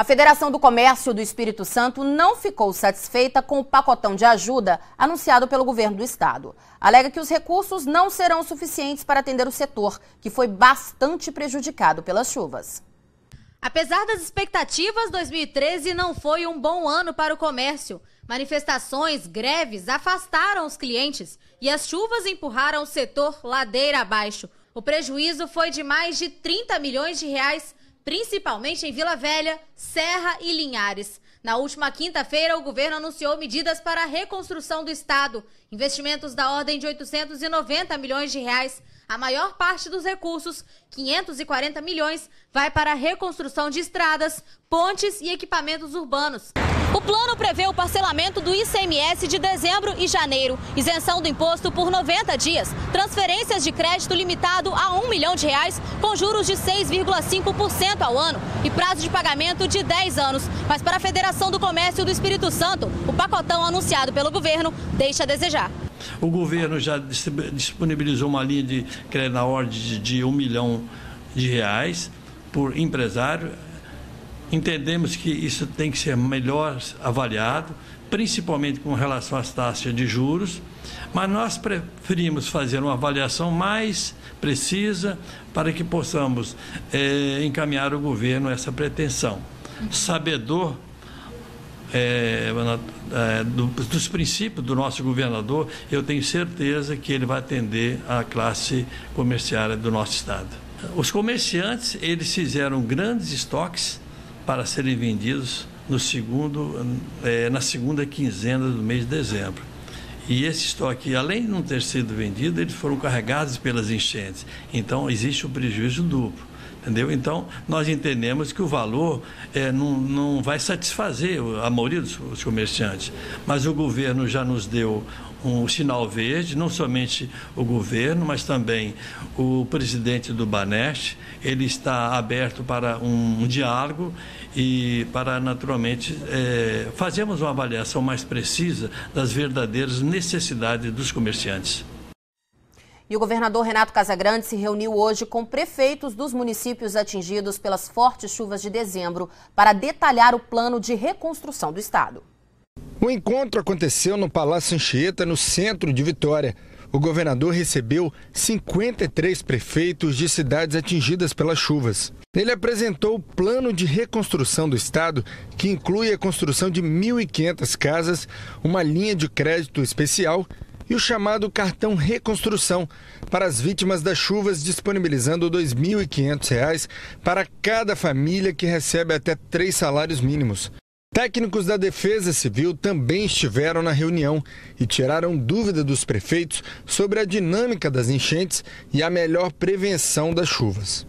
Federação do Comércio do Espírito Santo não ficou satisfeita com o pacotão de ajuda anunciado pelo governo do estado. Alega que os recursos não serão suficientes para atender o setor, que foi bastante prejudicado pelas chuvas. Apesar das expectativas, 2013 não foi um bom ano para o comércio. Manifestações, greves afastaram os clientes e as chuvas empurraram o setor ladeira abaixo. O prejuízo foi de mais de 30 milhões de reais, principalmente em Vila Velha, Serra e Linhares. Na última quinta-feira, o governo anunciou medidas para a reconstrução do estado, investimentos da ordem de 890 milhões de reais. A maior parte dos recursos, 540 milhões, vai para a reconstrução de estradas, pontes e equipamentos urbanos. O plano prevê o parcelamento do ICMS de dezembro e janeiro, isenção do imposto por 90 dias, transferências de crédito limitado a R$1 milhão com juros de 6,5% ao ano e prazo de pagamento de 10 anos. Mas para a Federação do Comércio do Espírito Santo, o pacotão anunciado pelo governo deixa a desejar. O governo já disponibilizou uma linha de crédito na ordem de R$1 milhão por empresário. Entendemos que isso tem que ser melhor avaliado, principalmente com relação às taxas de juros, mas nós preferimos fazer uma avaliação mais precisa para que possamos encaminhar ao governo essa pretensão. Sabedor dos princípios do nosso governador, eu tenho certeza que ele vai atender a classe comerciária do nosso estado. Os comerciantes, eles fizeram grandes estoques para serem vendidos na segunda quinzena do mês de dezembro. E esse estoque, além de não ter sido vendido, eles foram carregados pelas enchentes. Então, existe um prejuízo duplo. Entendeu? Então, nós entendemos que o valor não vai satisfazer a maioria dos comerciantes, mas o governo já nos deu um sinal verde, não somente o governo, mas também o presidente do Banest. Ele está aberto para um diálogo e para, naturalmente, fazermos uma avaliação mais precisa das verdadeiras necessidades dos comerciantes. E o governador Renato Casagrande se reuniu hoje com prefeitos dos municípios atingidos pelas fortes chuvas de dezembro para detalhar o plano de reconstrução do estado. O encontro aconteceu no Palácio Anchieta, no centro de Vitória. O governador recebeu 53 prefeitos de cidades atingidas pelas chuvas. Ele apresentou o plano de reconstrução do estado, que inclui a construção de 1.500 casas, uma linha de crédito especial e o chamado cartão reconstrução para as vítimas das chuvas, disponibilizando R$ 2.500 para cada família que recebe até 3 salários mínimos. Técnicos da Defesa Civil também estiveram na reunião e tiraram dúvida dos prefeitos sobre a dinâmica das enchentes e a melhor prevenção das chuvas.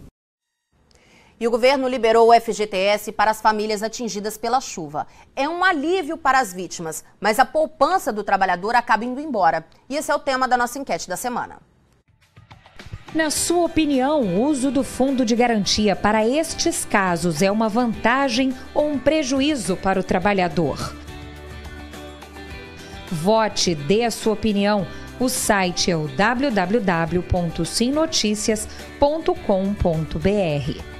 E o governo liberou o FGTS para as famílias atingidas pela chuva. É um alívio para as vítimas, mas a poupança do trabalhador acaba indo embora. E esse é o tema da nossa enquete da semana. Na sua opinião, o uso do fundo de garantia para estes casos é uma vantagem ou um prejuízo para o trabalhador? Vote, dê a sua opinião. O site é o www.simnoticias.com.br.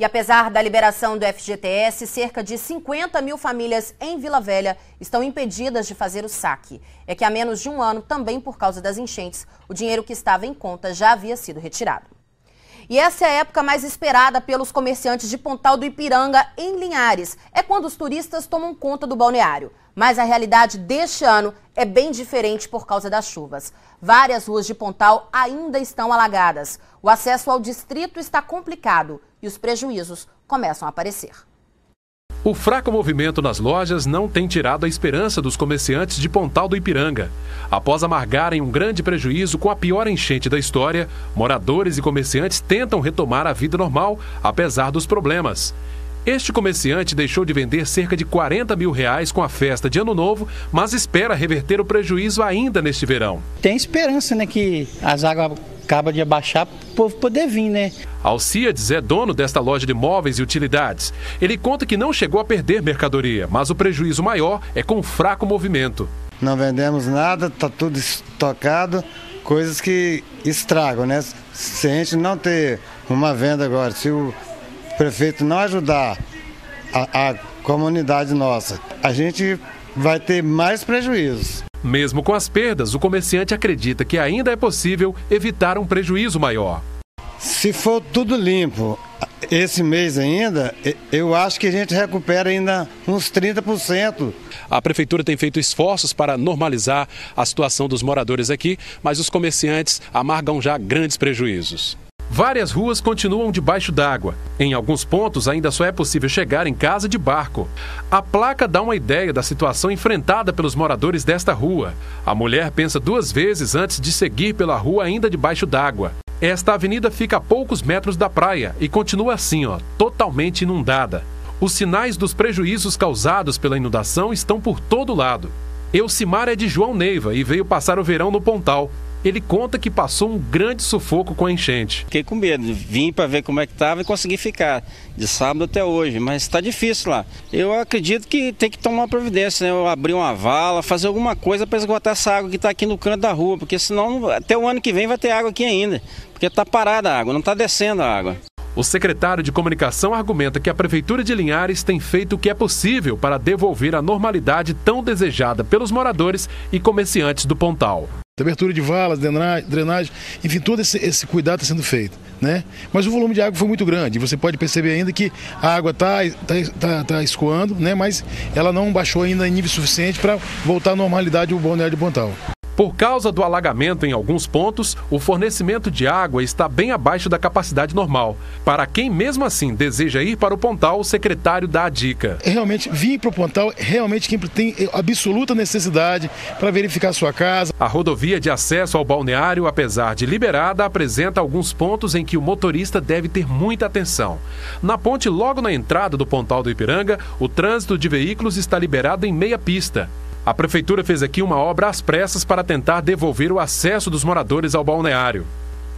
E apesar da liberação do FGTS, cerca de 50 mil famílias em Vila Velha estão impedidas de fazer o saque. É que há menos de um ano, também por causa das enchentes, o dinheiro que estava em conta já havia sido retirado. E essa é a época mais esperada pelos comerciantes de Pontal do Ipiranga, em Linhares. É quando os turistas tomam conta do balneário. Mas a realidade deste ano é bem diferente por causa das chuvas. Várias ruas de Pontal ainda estão alagadas. O acesso ao distrito está complicado e os prejuízos começam a aparecer. O fraco movimento nas lojas não tem tirado a esperança dos comerciantes de Pontal do Ipiranga. Após amargarem um grande prejuízo com a pior enchente da história, moradores e comerciantes tentam retomar a vida normal, apesar dos problemas. Este comerciante deixou de vender cerca de R$40 mil com a festa de Ano Novo, mas espera reverter o prejuízo ainda neste verão. Tem esperança, né, que as águas acabam de abaixar para o povo poder vir, né? Alcíades é dono desta loja de móveis e utilidades. Ele conta que não chegou a perder mercadoria, mas o prejuízo maior é com o fraco movimento. Não vendemos nada, está tudo estocado, coisas que estragam, né? Se a gente não ter uma venda agora, se prefeito não ajudar a comunidade nossa, a gente vai ter mais prejuízos. Mesmo com as perdas, o comerciante acredita que ainda é possível evitar um prejuízo maior. Se for tudo limpo, esse mês ainda, eu acho que a gente recupera ainda uns 30%. A prefeitura tem feito esforços para normalizar a situação dos moradores aqui, mas os comerciantes amargam já grandes prejuízos. Várias ruas continuam debaixo d'água. Em alguns pontos ainda só é possível chegar em casa de barco. A placa dá uma ideia da situação enfrentada pelos moradores desta rua. A mulher pensa 2 vezes antes de seguir pela rua ainda debaixo d'água. Esta avenida fica a poucos metros da praia e continua assim, totalmente inundada. Os sinais dos prejuízos causados pela inundação estão por todo lado. Elcimar é de João Neiva e veio passar o verão no Pontal. Ele conta que passou um grande sufoco com a enchente. Fiquei com medo, vim para ver como é que estava e consegui ficar de sábado até hoje, mas está difícil lá. Eu acredito que tem que tomar uma providência, né? Eu abrir uma vala, fazer alguma coisa para esgotar essa água que está aqui no canto da rua, porque senão até o ano que vem vai ter água aqui ainda, porque está parada a água, não está descendo a água. O secretário de Comunicação argumenta que a Prefeitura de Linhares tem feito o que é possível para devolver a normalidade tão desejada pelos moradores e comerciantes do Pontal. Abertura de valas, drenagem, enfim, todo esse cuidado está sendo feito, né? Mas o volume de água foi muito grande. Você pode perceber ainda que a água está escoando, né? Mas ela não baixou ainda em nível suficiente para voltar à normalidade o balneário de Pontal. Por causa do alagamento em alguns pontos, o fornecimento de água está bem abaixo da capacidade normal. Para quem mesmo assim deseja ir para o Pontal, o secretário dá a dica. Realmente, vir para o Pontal, realmente quem tem absoluta necessidade para verificar a sua casa. A rodovia de acesso ao balneário, apesar de liberada, apresenta alguns pontos em que o motorista deve ter muita atenção. Na ponte, logo na entrada do Pontal do Ipiranga, o trânsito de veículos está liberado em meia pista. A prefeitura fez aqui uma obra às pressas para tentar devolver o acesso dos moradores ao balneário.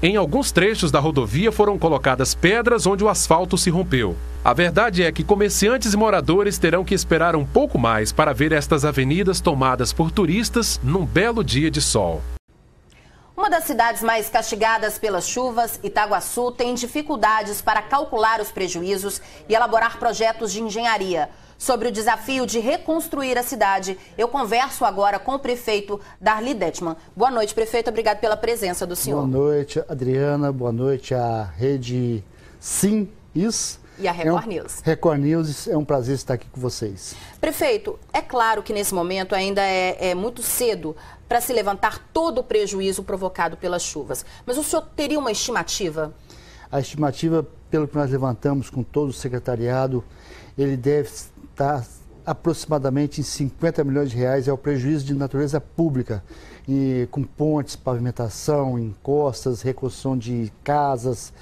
Em alguns trechos da rodovia foram colocadas pedras onde o asfalto se rompeu. A verdade é que comerciantes e moradores terão que esperar um pouco mais para ver estas avenidas tomadas por turistas num belo dia de sol. Uma das cidades mais castigadas pelas chuvas, Itaguaçu, tem dificuldades para calcular os prejuízos e elaborar projetos de engenharia. Sobre o desafio de reconstruir a cidade, eu converso agora com o prefeito Darli Detman. Boa noite, prefeito. Obrigado pela presença do senhor. Boa noite, Adriana. Boa noite à Rede Sim Is. E a Record News. Record News, é um prazer estar aqui com vocês. Prefeito, é claro que nesse momento ainda é muito cedo para se levantar todo o prejuízo provocado pelas chuvas. Mas o senhor teria uma estimativa? A estimativa, pelo que nós levantamos com todo o secretariado, ele deve estar aproximadamente em 50 milhões de reais, é o prejuízo de natureza pública, e com pontes, pavimentação, encostas, reconstrução de casas,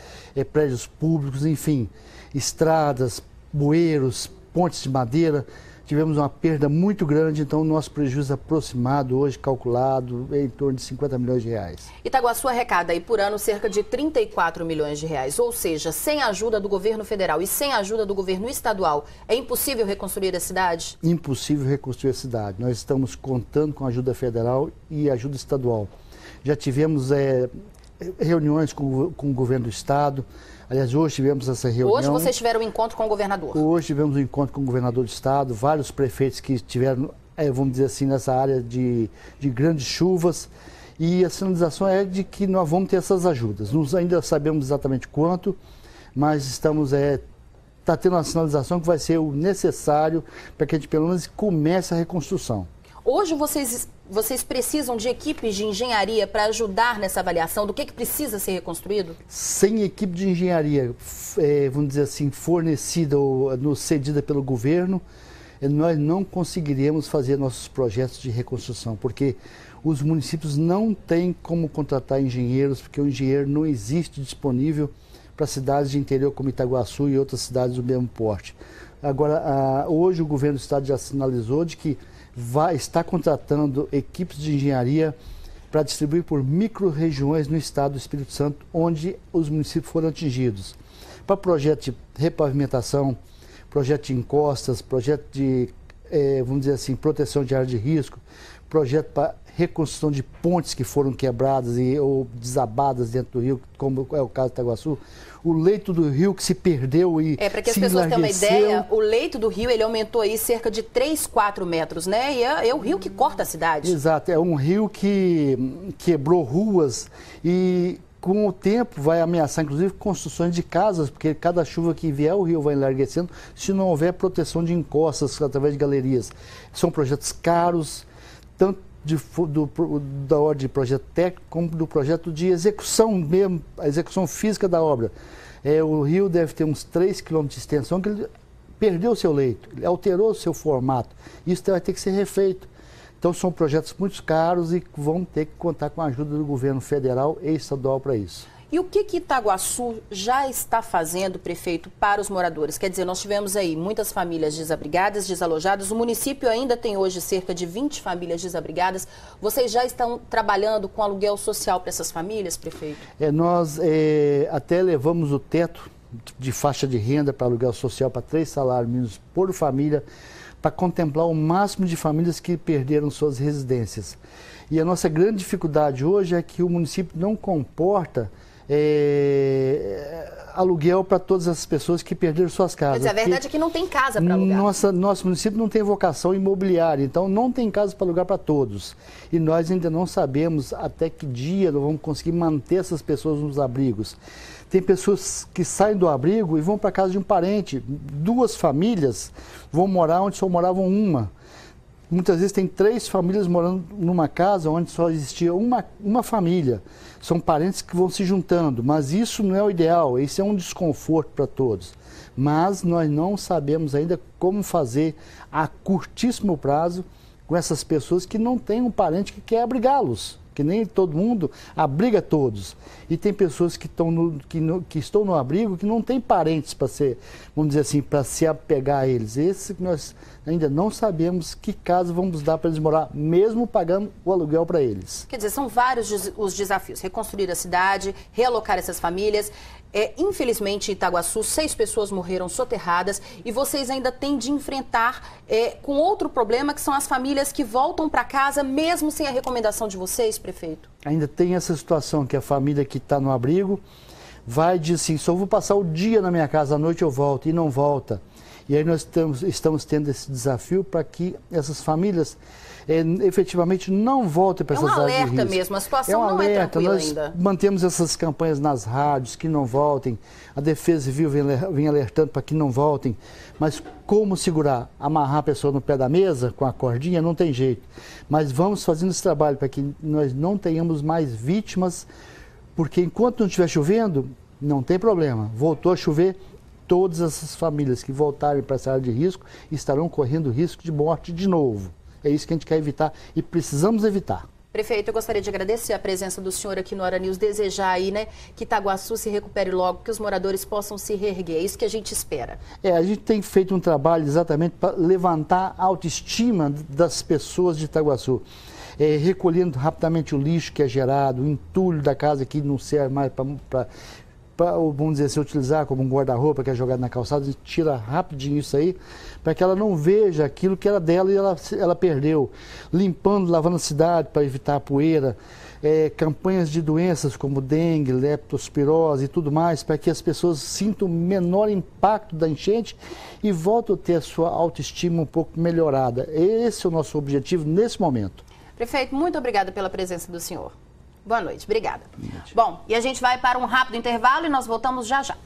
prédios públicos, enfim, estradas, bueiros, pontes de madeira. Tivemos uma perda muito grande, então o nosso prejuízo aproximado hoje, calculado, é em torno de 50 milhões de reais. Itaguaçu arrecada aí por ano cerca de 34 milhões de reais, ou seja, sem a ajuda do governo federal e sem a ajuda do governo estadual, é impossível reconstruir a cidade? Impossível reconstruir a cidade. Nós estamos contando com a ajuda federal e ajuda estadual. Já tivemos reuniões com o governo do estado. Aliás, hoje tivemos essa reunião. Hoje vocês tiveram um encontro com o governador? Hoje tivemos um encontro com o governador do estado, vários prefeitos que estiveram, vamos dizer assim, nessa área de grandes chuvas. E a sinalização é de que nós vamos ter essas ajudas. Nós ainda sabemos exatamente quanto, mas estamos está tendo uma sinalização que vai ser o necessário para que a gente, pelo menos, comece a reconstrução. Hoje vocês precisam de equipes de engenharia para ajudar nessa avaliação do que precisa ser reconstruído? Sem equipe de engenharia, vamos dizer assim, fornecida ou cedida pelo governo, nós não conseguiríamos fazer nossos projetos de reconstrução, porque os municípios não têm como contratar engenheiros, porque o engenheiro não existe disponível para cidades de interior como Itaguaçu e outras cidades do mesmo porte. Agora, hoje o governo do estado já sinalizou de que está contratando equipes de engenharia para distribuir por micro-regiões no estado do Espírito Santo, onde os municípios foram atingidos. Para projeto de repavimentação, projeto de encostas, projeto de vamos dizer assim, proteção de área de risco, projeto para reconstrução de pontes que foram quebradas ou desabadas dentro do rio, como é o caso de Itaguaçu, o leito do rio que se perdeu e para que as se pessoas tenham uma enlargueceu. ideia, o leito do rio ele aumentou aí cerca de 3, 4 metros, né? E é o rio que corta a cidade. Exato, é um rio que quebrou ruas e com o tempo vai ameaçar, inclusive, construções de casas, porque cada chuva que vier, o rio vai enlarguecendo, se não houver proteção de encostas através de galerias. São projetos caros, tanto da ordem de projeto técnico, como do projeto de execução mesmo, a execução física da obra. O rio deve ter uns 3 quilômetros de extensão, que ele perdeu o seu leito, ele alterou o seu formato. Isso vai ter que ser refeito. Então são projetos muito caros e vão ter que contar com a ajuda do governo federal e estadual para isso. E o que Itaguaçu já está fazendo, prefeito, para os moradores? Quer dizer, nós tivemos aí muitas famílias desabrigadas, desalojadas. O município ainda tem hoje cerca de 20 famílias desabrigadas. Vocês já estão trabalhando com aluguel social para essas famílias, prefeito? Nós até levamos o teto de faixa de renda para aluguel social para 3 salários mínimos por família, para contemplar o máximo de famílias que perderam suas residências. E a nossa grande dificuldade hoje é que o município não comporta aluguel para todas as pessoas que perderam suas casas. Mas a verdade é que não tem casa para alugar. Nosso município não tem vocação imobiliária, então não tem casa para alugar para todos. E nós ainda não sabemos até que dia nós vamos conseguir manter essas pessoas nos abrigos. Tem pessoas que saem do abrigo e vão para a casa de um parente. 2 famílias vão morar onde só moravam uma. Muitas vezes tem 3 famílias morando numa casa onde só existia uma família. São parentes que vão se juntando, mas isso não é o ideal, isso é um desconforto para todos. Mas nós não sabemos ainda como fazer a curtíssimo prazo com essas pessoas que não têm um parente que quer abrigá-los. Que nem todo mundo abriga todos. E tem pessoas que estão no abrigo que não têm parentes para vamos dizer assim, para se apegar a eles. Esse que nós ainda não sabemos que casa vamos dar para eles morar, mesmo pagando o aluguel para eles. Quer dizer, são vários os desafios. Reconstruir a cidade, realocar essas famílias. Infelizmente, em Itaguaçu, 6 pessoas morreram soterradas e vocês ainda têm de enfrentar com outro problema, que são as famílias que voltam para casa mesmo sem a recomendação de vocês, prefeito. Ainda tem essa situação que a família que está no abrigo vai e diz assim, só vou passar o dia na minha casa, à noite eu volto, e não volta. E aí nós estamos tendo esse desafio para que essas famílias efetivamente não voltem para essas áreas de risco. É um alerta mesmo, a situação não é tranquila ainda. Nós mantemos essas campanhas nas rádios, que não voltem, a Defesa Civil vem alertando para que não voltem, mas como segurar? Amarrar a pessoa no pé da mesa com a cordinha não tem jeito. Mas vamos fazendo esse trabalho para que nós não tenhamos mais vítimas, porque enquanto não estiver chovendo, não tem problema. Voltou a chover, todas essas famílias que voltarem para essa área de risco estarão correndo risco de morte de novo. É isso que a gente quer evitar e precisamos evitar. Prefeito, eu gostaria de agradecer a presença do senhor aqui no Hora News, desejar aí, né, que Itaguaçu se recupere logo, que os moradores possam se reerguer. É isso que a gente espera. A gente tem feito um trabalho exatamente para levantar a autoestima das pessoas de Itaguaçu. Recolhendo rapidamente o lixo que é gerado, o entulho da casa que não serve mais para vamos dizer assim, utilizar como um guarda-roupa que é jogado na calçada, a gente tira rapidinho isso aí, para que ela não veja aquilo que era dela e ela perdeu. Limpando, lavando a cidade para evitar a poeira, campanhas de doenças como dengue, leptospirose e tudo mais, para que as pessoas sintam o menor impacto da enchente e voltem a ter a sua autoestima um pouco melhorada. Esse é o nosso objetivo nesse momento. Prefeito, muito obrigada pela presença do senhor. Boa noite, obrigada. Boa noite. Bom, e a gente vai para um rápido intervalo e nós voltamos já já.